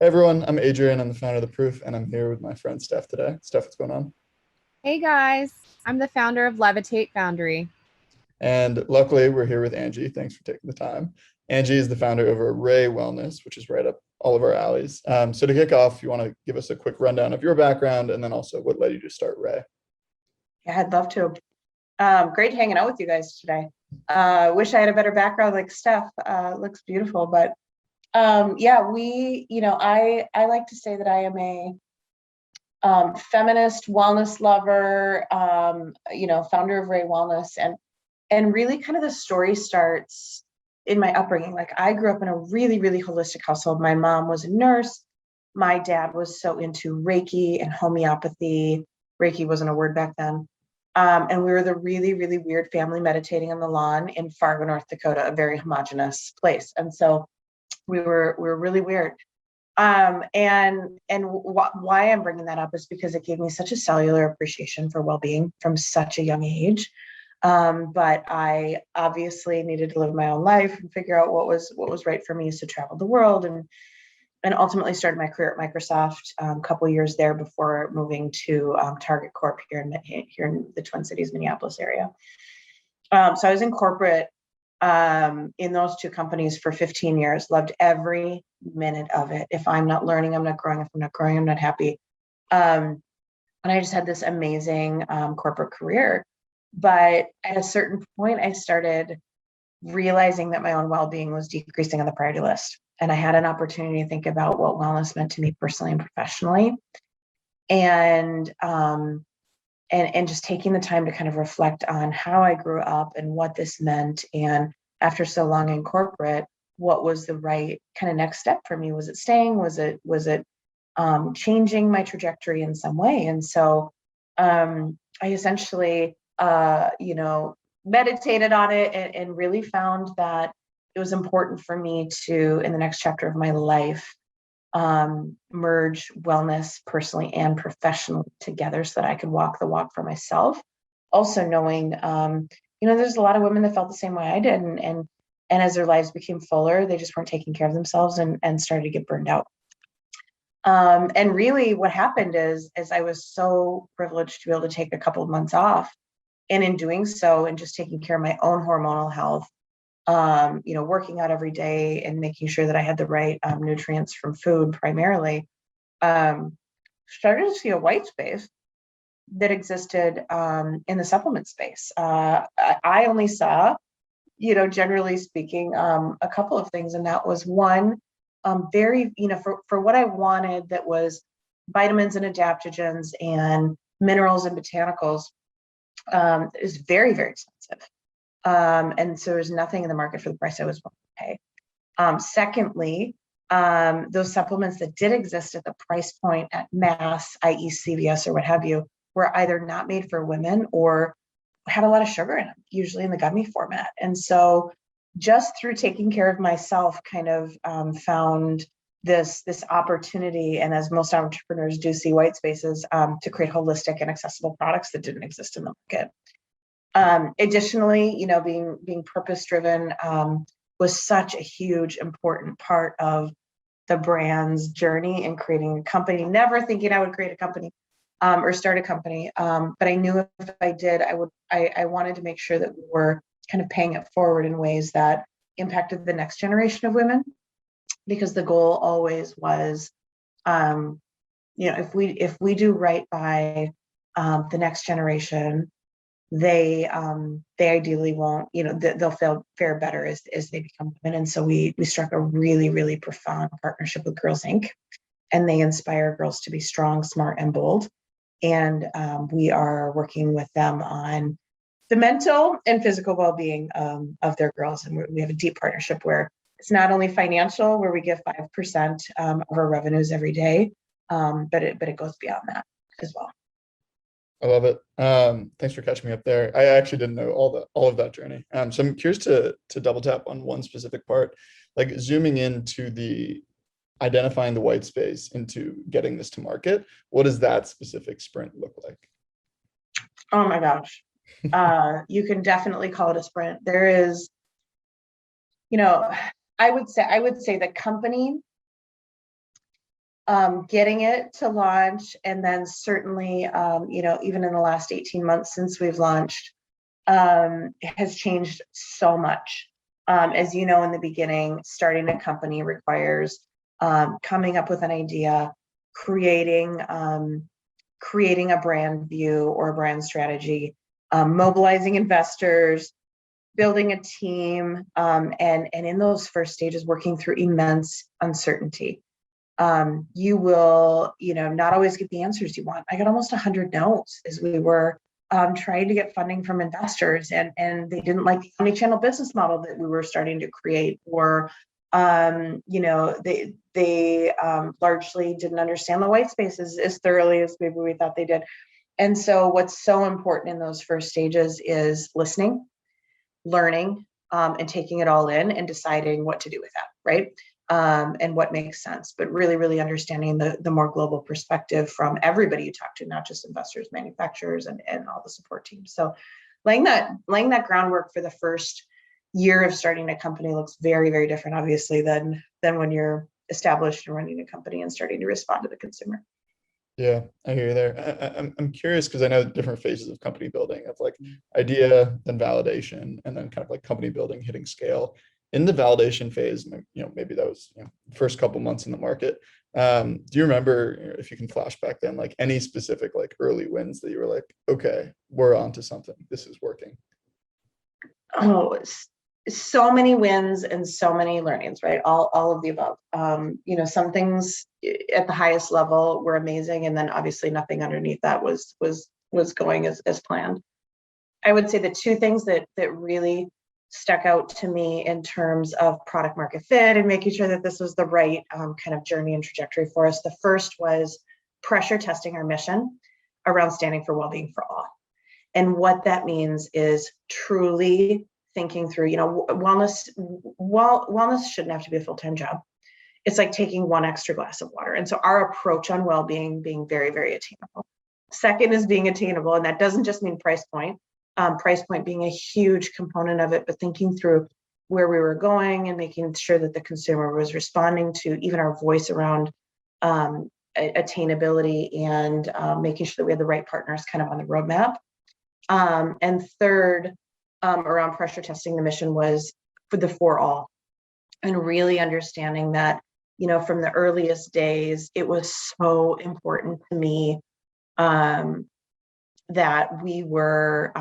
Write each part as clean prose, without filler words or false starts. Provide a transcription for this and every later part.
Hey everyone, I'm Adrian. I'm the founder of The Proof, and I'm here with my friend Steph today. Steph, what's going on? Hey guys, I'm the founder of Levitate Foundry. And luckily, we're here with Angie. Thanks for taking the time. Angie is the founder over at Rae Wellness, which is right up all of our alleys. So to kick off, you want to give us a quick rundown of your background and then also what led you to start Rae? Yeah, I'd love to. Great hanging out with you guys today. Wish I had a better background like Steph. Looks beautiful, but yeah, I like to say that I am a feminist wellness lover. Founder of Rae Wellness, and really kind of the story starts in my upbringing. Like I grew up in a really, really holistic household. My mom was a nurse. My dad was so into Reiki and homeopathy. Reiki wasn't a word back then. And we were the really, really weird family meditating on the lawn in Fargo, North Dakota, a very homogenous place. And so we were really weird. Why I'm bringing that up is because it gave me such a cellular appreciation for well-being from such a young age. But I obviously needed to live my own life and figure out what was right for me. So travel the world and ultimately started my career at Microsoft, a couple of years there before moving to Target Corp here in the Twin Cities, Minneapolis area. So I was in corporate in those two companies for 15 years, loved every minute of it. If I'm not learning, I'm not growing. If I'm not growing, I'm not happy. And I just had this amazing corporate career. But at a certain point, I started realizing that my own well-being was decreasing on the priority list. And I had an opportunity to think about what wellness meant to me personally and professionally. And just taking the time to kind of reflect on how I grew up and what this meant. And after so long in corporate, what was the right kind of next step for me? Was it staying? Was it changing my trajectory in some way? And so I essentially, meditated on it and really found that it was important for me to, in the next chapter of my life, merge wellness personally and professionally together so that I could walk the walk for myself. Also knowing, there's a lot of women that felt the same way I did. And as their lives became fuller, they just weren't taking care of themselves and started to get burned out. And really what happened is I was so privileged to be able to take a couple of months off. And in doing so, and just taking care of my own hormonal health, working out every day and making sure that I had the right nutrients from food primarily, started to see a white space that existed in the supplement space. I only saw, generally speaking, a couple of things, and that was one, very, for what I wanted, that was vitamins and adaptogens and minerals and botanicals, is very, very expensive. And so there's nothing in the market for the price I was willing to pay. Secondly, those supplements that did exist at the price point at mass, i.e. CVS or what have you, were either not made for women or had a lot of sugar in them, usually in the gummy format. And so just through taking care of myself, kind of found this opportunity, and as most entrepreneurs do, see white spaces, to create holistic and accessible products that didn't exist in the market. Additionally, being purpose driven was such a huge, important part of the brand's journey in creating a company. Never thinking I would create a company or start a company, but I knew if I did, I wanted to make sure that we were kind of paying it forward in ways that impacted the next generation of women, because the goal always was, if we do right by the next generation, they ideally won't, they'll fare better as they become women. And so we struck a really, really profound partnership with Girls Inc. And they inspire girls to be strong, smart, and bold. And we are working with them on the mental and physical well-being of their girls. And we have a deep partnership where it's not only financial, where we give 5% of our revenues every day, but it goes beyond that as well. I love it. Thanks for catching me up there. I actually didn't know all of that journey. So I'm curious to double tap on one specific part, like zooming into the identifying the white space into getting this to market. What does that specific sprint look like? Oh my gosh. You can definitely call it a sprint. There is, I would say the company getting it to launch, and then certainly, even in the last 18 months since we've launched, has changed so much. As you know, in the beginning, starting a company requires coming up with an idea, creating a brand view or a brand strategy, mobilizing investors, building a team, and in those first stages, working through immense uncertainty. You will, not always get the answers you want. I got almost 100 no's as we were trying to get funding from investors, and they didn't like the omni-channel business model that we were starting to create, or they largely didn't understand the white spaces as thoroughly as maybe we thought they did. And so what's so important in those first stages is listening, learning, and taking it all in and deciding what to do with that, right? And what makes sense, but really, really understanding the more global perspective from everybody you talk to, not just investors, manufacturers, and all the support teams. So laying that groundwork for the first year of starting a company looks very, very different, obviously, than when you're established and running a company and starting to respond to the consumer. Yeah, I hear you there. I'm curious because I know different phases of company building, of like idea, then validation, and then kind of like company building hitting scale. In the validation phase, maybe that was first couple months in the market. Do you remember, if you can flash back then, like any specific like early wins that you were like, okay, we're onto something, this is working? Oh, so many wins and so many learnings, right? All of the above. Some things at the highest level were amazing, and then obviously nothing underneath that was going as planned. I would say the two things that really stuck out to me in terms of product market fit and making sure that this was the right kind of journey and trajectory for us. The first was pressure testing our mission around standing for well-being for all. And what that means is truly thinking through, wellness shouldn't have to be a full-time job. It's like taking one extra glass of water. And so our approach on well-being being very, very attainable. Second is being attainable. And that doesn't just mean price point being a huge component of it, but thinking through where we were going and making sure that the consumer was responding to even our voice around attainability, and making sure that we had the right partners kind of on the roadmap. And third, around pressure testing the mission was for all, and really understanding that, from the earliest days, it was so important to me that we were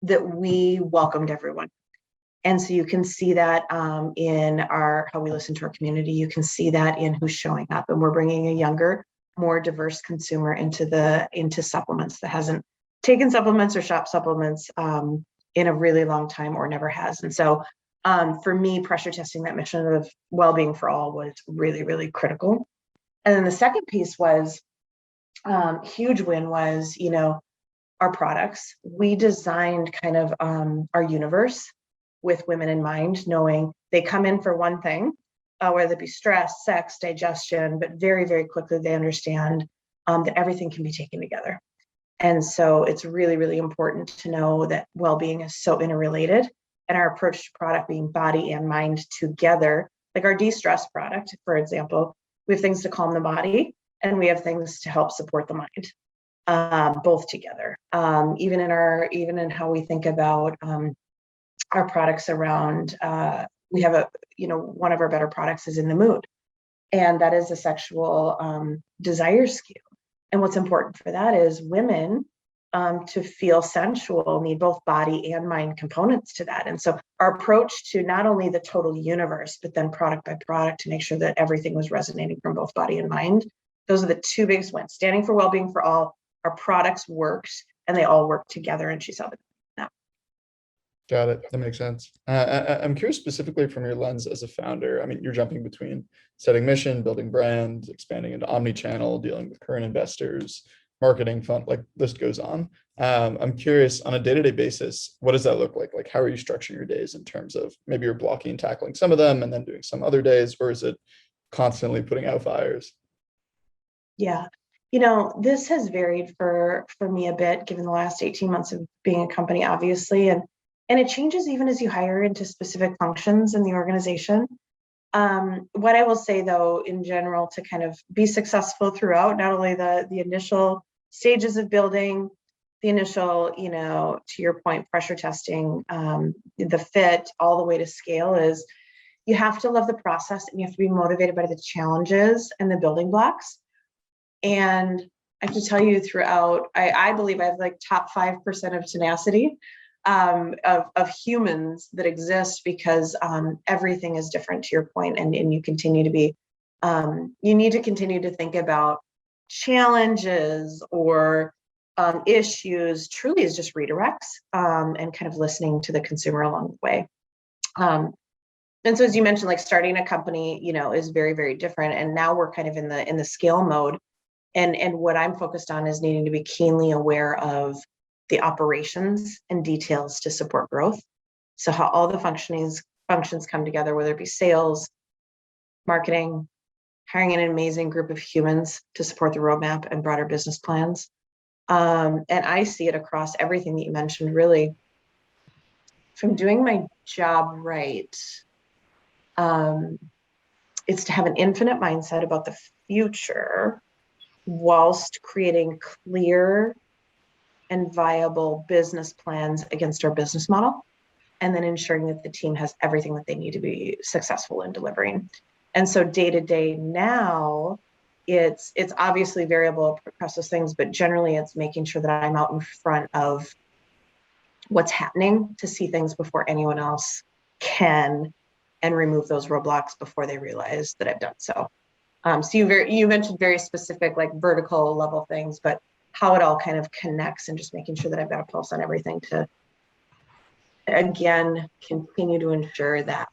that we welcomed everyone. And so you can see that in how we listen to our community. You can see that in who's showing up, and we're bringing a younger, more diverse consumer into supplements that hasn't taken supplements or shopped supplements in a really long time or never has. And so for me, pressure testing that mission of well-being for all was really, really critical. And then the second piece was huge win was, our products. We designed kind of our universe with women in mind, knowing they come in for one thing, whether it be stress, sex, digestion, but very, very quickly they understand that everything can be taken together. And so it's really, really important to know that well-being is so interrelated, and our approach to product being body and mind together, like our de-stress product, for example, we have things to calm the body and we have things to help support the mind. Both together. Even in how we think about our products around, we have one of our better products is in the mood, and that is a sexual desire skew. And what's important for that is women to feel sensual need both body and mind components to that. And so our approach to not only the total universe, but then product by product to make sure that everything was resonating from both body and mind. Those are the two biggest wins: standing for well-being for all. Our products works, and they all work together, and she saw that. Got it. That makes sense. I'm curious specifically from your lens as a founder. I mean, you're jumping between setting mission, building brand, expanding into omni-channel, dealing with current investors, marketing fund, like list goes on. I'm curious, on a day-to-day basis, what does that look like? Like, how are you structuring your days in terms of maybe you're blocking and tackling some of them and then doing some other days, or is it constantly putting out fires? Yeah. This has varied for me a bit, given the last 18 months of being a company, obviously, and it changes even as you hire into specific functions in the organization. What I will say though, in general, to kind of be successful throughout, not only the initial stages of building, the initial, to your point, pressure testing, the fit, all the way to scale, is you have to love the process and you have to be motivated by the challenges and the building blocks. And I have to tell you, throughout, I believe I have like top 5% of tenacity of humans that exist, because everything is different, to your point, and you continue to be, you need to continue to think about challenges or issues truly as just redirects, and kind of listening to the consumer along the way. And so, as you mentioned, like starting a company, is very, very different. And now we're kind of in the scale mode. And what I'm focused on is needing to be keenly aware of the operations and details to support growth. So how all the functions come together, whether it be sales, marketing, hiring an amazing group of humans to support the roadmap and broader business plans. And I see it across everything that you mentioned, really. If I'm doing my job right, it's to have an infinite mindset about the future, whilst creating clear and viable business plans against our business model, and then ensuring that the team has everything that they need to be successful in delivering. And so day to day now, it's obviously variable across those things, but generally it's making sure that I'm out in front of what's happening to see things before anyone else can, and remove those roadblocks before they realize that I've done so. So you mentioned very specific, like vertical level things, but how it all kind of connects, and just making sure that I've got a pulse on everything to, again, continue to ensure that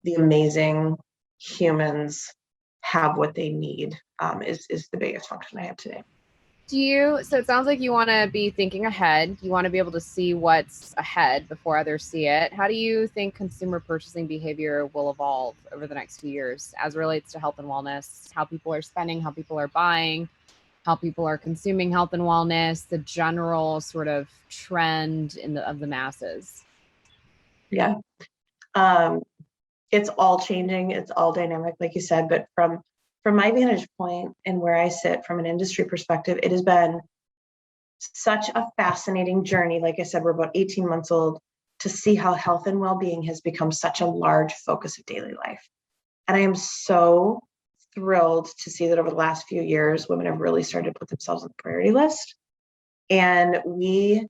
the amazing humans have what they need, is the biggest function I have today. So it sounds like you want to be thinking ahead. You want to be able to see what's ahead before others see it. How do you think consumer purchasing behavior will evolve over the next few years as it relates to health and wellness, how people are spending, how people are buying, how people are consuming health and wellness, the general sort of trend of the masses? Yeah. It's all changing. It's all dynamic, like you said, but from my vantage point and where I sit from an industry perspective, it has been such a fascinating journey. Like I said, we're about 18 months old, to see how health and well-being has become such a large focus of daily life. And I am so thrilled to see that over the last few years, women have really started to put themselves on the priority list. And we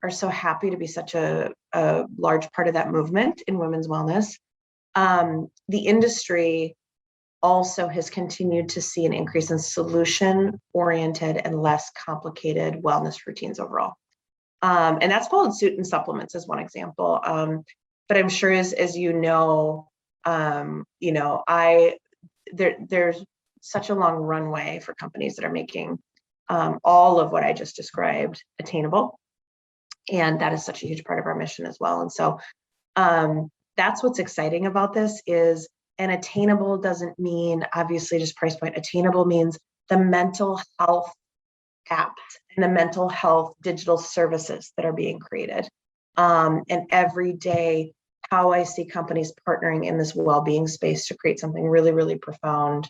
are so happy to be such a large part of that movement in women's wellness. The industry also has continued to see an increase in solution-oriented and less complicated wellness routines overall. And that's followed suit in supplements as one example. But I'm sure as there's such a long runway for companies that are making all of what I just described attainable. And that is such a huge part of our mission as well. And so that's what's exciting about this is, and attainable doesn't mean obviously just price point. Attainable means the mental health apps and the mental health digital services that are being created. And every day, how I see companies partnering in this well-being space to create something really, really profound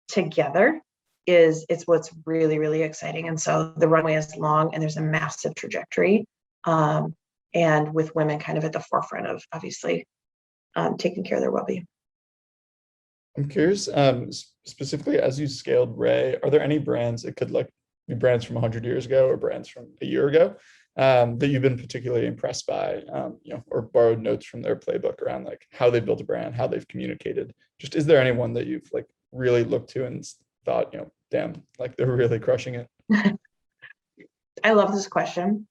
together it's what's really, really exciting. And so the runway is long and there's a massive trajectory. And with women kind of at the forefront of obviously taking care of their well-being. I'm curious, specifically as you scaled Rae, are there any brands, it could like be brands from 100 years ago or brands from a year ago, that you've been particularly impressed by, or borrowed notes from their playbook around like how they built a brand, how they've communicated? Just, is there anyone that you've like really looked to and thought, damn, like they're really crushing it? I love this question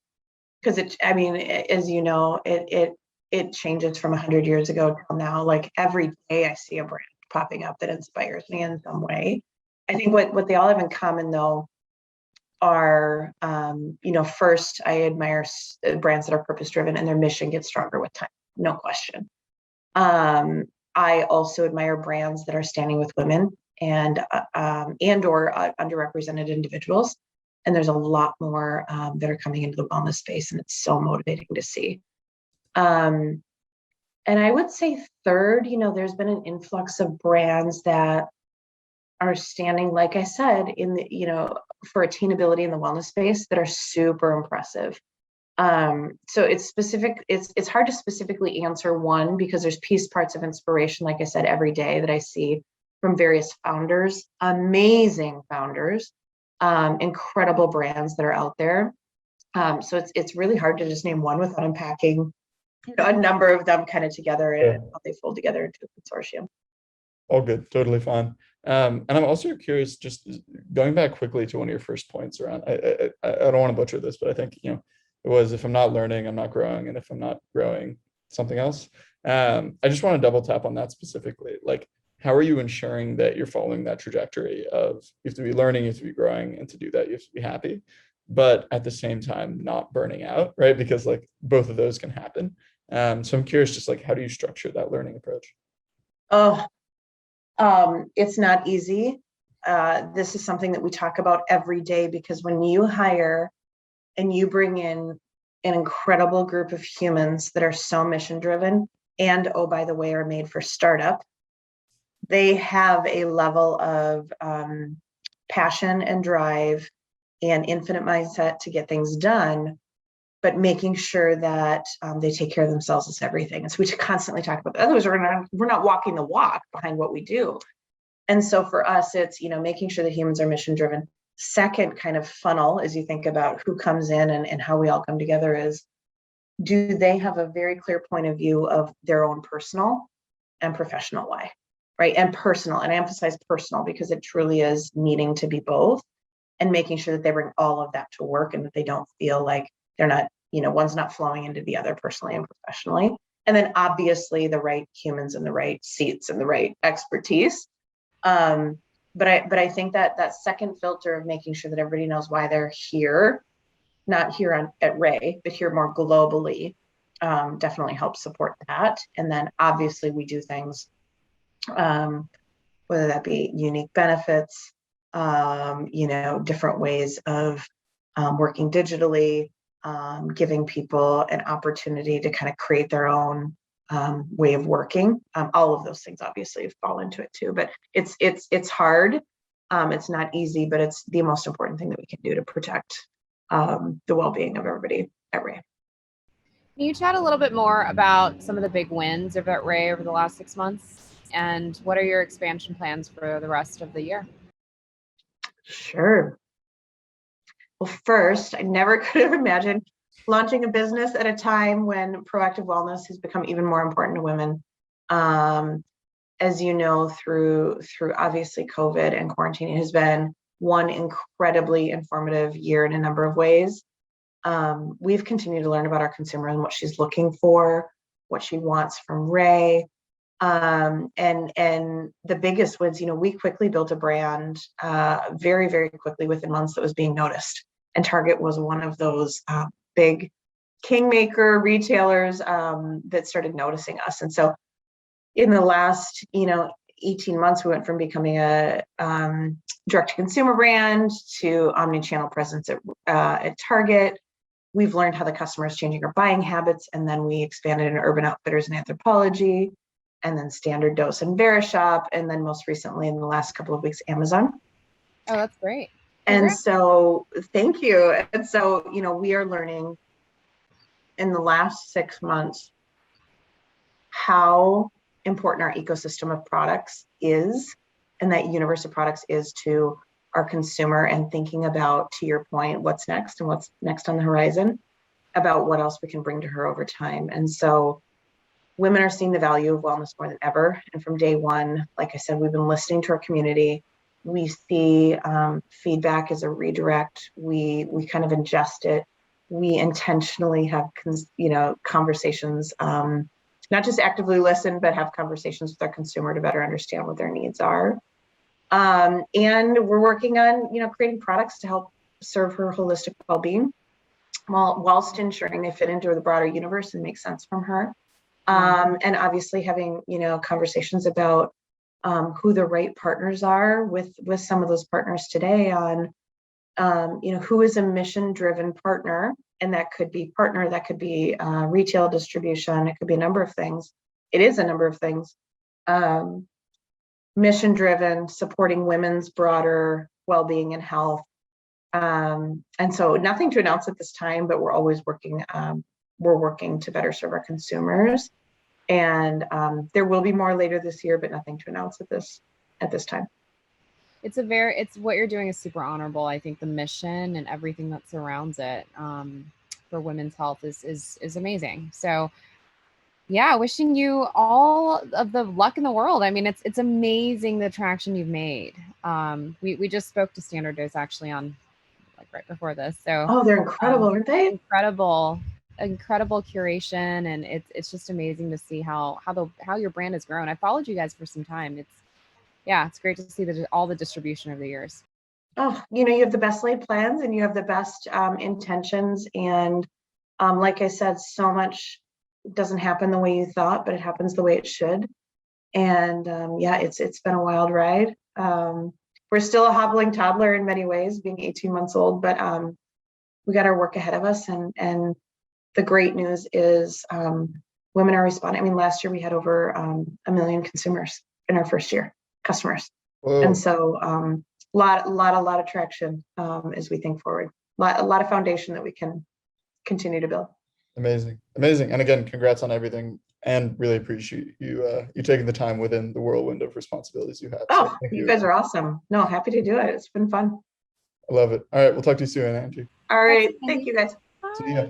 because as you know, it changes from 100 years ago till now. Like every day I see a brand popping up that inspires me in some way. I think what they all have in common though are, first, I admire brands that are purpose driven and their mission gets stronger with time, no question. I also admire brands that are standing with women and or underrepresented individuals. And there's a lot more that are coming into the wellness space, and it's so motivating to see. And I would say third, there's been an influx of brands that are standing, like I said, in the, for attainability in the wellness space that are super impressive. So it's specific, it's hard to specifically answer one because there's piece parts of inspiration, like I said, every day that I see from various founders, amazing founders, incredible brands that are out there. So it's really hard to just name one without unpacking a number of them kind of together and how they fold together into a consortium. All good, totally fine. And I'm also curious, just going back quickly to one of your first points around, I don't want to butcher this, but I think, it was, if I'm not learning, I'm not growing. And if I'm not growing, something else. I just want to double tap on that specifically. Like, how are you ensuring that you're following that trajectory of, you have to be learning, you have to be growing, and to do that, you have to be happy, but at the same time, not burning out, right? Because like both of those can happen. So I'm curious, just like, how do you structure that learning approach? Oh, it's not easy. This is something that we talk about every day because when you hire and you bring in an incredible group of humans that are so mission driven and, oh, by the way, are made for startup, they have a level of passion and drive and infinite mindset to get things done, but making sure that they take care of themselves is everything. And so we constantly talk about that. Otherwise, we're not walking the walk behind what we do. And so for us, it's, making sure that humans are mission driven. Second kind of funnel, as you think about who comes in and how we all come together, is, do they have a very clear point of view of their own personal and professional why, right? And personal, and I emphasize personal because it truly is needing to be both, and making sure that they bring all of that to work and that they don't feel like they're not, one's not flowing into the other personally and professionally. And then obviously the right humans in the right seats and the right expertise. But I think that second filter of making sure that everybody knows why they're here, not here at Rae, but here more globally, definitely helps support that. And then obviously we do things, whether that be unique benefits, different ways of working digitally, giving people an opportunity to kind of create their own way of working. All of those things obviously fall into it too, but it's hard. It's not easy, but it's the most important thing that we can do to protect the well-being of everybody at Rae. Can you chat a little bit more about some of the big wins over at Rae over the last 6 months? And what are your expansion plans for the rest of the year? Sure. Well, first, I never could have imagined launching a business at a time when proactive wellness has become even more important to women. As you know, through obviously COVID and quarantine, it has been one incredibly informative year in a number of ways. We've continued to learn about our consumer and what she's looking for, what she wants from Rae. And the biggest wins, we quickly built a brand very, very quickly within months that was being noticed. And Target was one of those big kingmaker retailers that started noticing us. And so in the last, 18 months, we went from becoming a direct-to-consumer brand to omni-channel presence at Target. We've learned how the customer is changing our buying habits, and then we expanded in Urban Outfitters and Anthropologie, and then Standard Dose and Verishop, and then most recently in the last couple of weeks, Amazon. Oh, that's great. And so, thank you. And so, we are learning in the last 6 months how important our ecosystem of products is, and that universe of products is to our consumer, and thinking about, to your point, what's next and what's next on the horizon, about what else we can bring to her over time. And so women are seeing the value of wellness more than ever. And from day one, like I said, we've been listening to our community. We see feedback as a redirect. We kind of ingest it. We intentionally have, conversations, not just actively listen, but have conversations with our consumer to better understand what their needs are. And we're working on, creating products to help serve her holistic well-being, whilst ensuring they fit into the broader universe and make sense from her. And obviously having, conversations about who the right partners are with some of those partners today on, who is a mission-driven partner, and that could be retail distribution, it could be a number of things, it is a number of things. Mission driven, supporting women's broader well-being and health. And so nothing to announce at this time, but we're always working, we're working to better serve our consumers. And there will be more later this year, but nothing to announce at this time. It's what you're doing is super honorable. I think the mission and everything that surrounds it for women's health is amazing. So yeah, wishing you all of the luck in the world. I mean, it's amazing the traction you've made. We just spoke to Standard Dose actually on like right before this. So oh, they're incredible, aren't they? Incredible curation, and it's just amazing to see how your brand has grown. I followed you guys for some time. It's great to see all the distribution over the years. Oh, you have the best laid plans and you have the best intentions. And like I said, so much doesn't happen the way you thought, but it happens the way it should. And it's been a wild ride. We're still a hobbling toddler in many ways, being 18 months old, but we got our work ahead of us. And the great news is women are responding. I mean, last year we had over 1 million consumers in our first year, customers. Whoa. And so a lot of traction as we think forward. A lot of foundation that we can continue to build. Amazing. And again, congrats on everything, and really appreciate you taking the time within the whirlwind of responsibilities you have. Oh, so you guys are awesome. No, happy to do it. It's been fun. I love it. All right, we'll talk to you soon, Angie. All right, thank you guys. See ya.